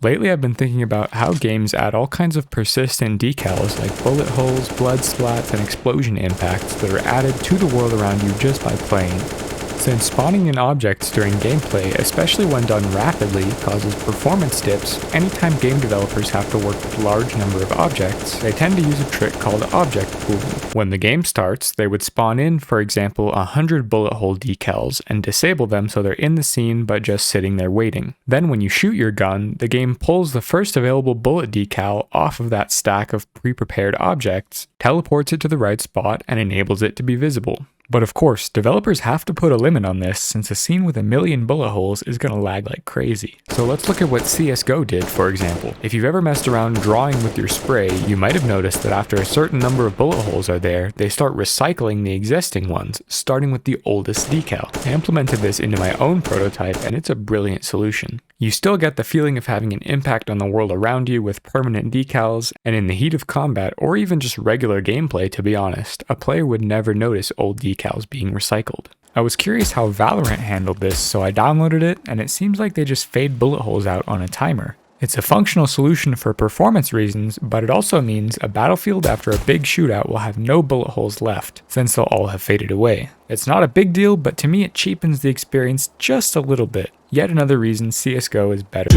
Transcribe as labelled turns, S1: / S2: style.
S1: Lately I've been thinking about how games add all kinds of persistent decals like bullet holes, blood splats, and explosion impacts that are added to the world around you just by playing. Since spawning in objects during gameplay, especially when done rapidly, causes performance dips, anytime game developers have to work with a large number of objects, they tend to use a trick called object pooling. When the game starts, they would spawn in, for example, 100 bullet hole decals and disable them so they're in the scene but just sitting there waiting. Then when you shoot your gun, the game pulls the first available bullet decal off of that stack of pre-prepared objects, teleports it to the right spot, and enables it to be visible. But of course, developers have to put a limit on this since a scene with a million bullet holes is gonna lag like crazy. So let's look at what CSGO did, for example. If you've ever messed around drawing with your spray, you might have noticed that after a certain number of bullet holes are there, they start recycling the existing ones, starting with the oldest decal. I implemented this into my own prototype and it's a brilliant solution. You still get the feeling of having an impact on the world around you with permanent decals, and in the heat of combat, or even just regular gameplay to be honest, a player would never notice old decals being recycled. I was curious how Valorant handled this, so I downloaded it, and it seems like they just fade bullet holes out on a timer. It's a functional solution for performance reasons, but it also means a battlefield after a big shootout will have no bullet holes left, since they'll all have faded away. It's not a big deal, but to me it cheapens the experience just a little bit. Yet another reason CSGO is better.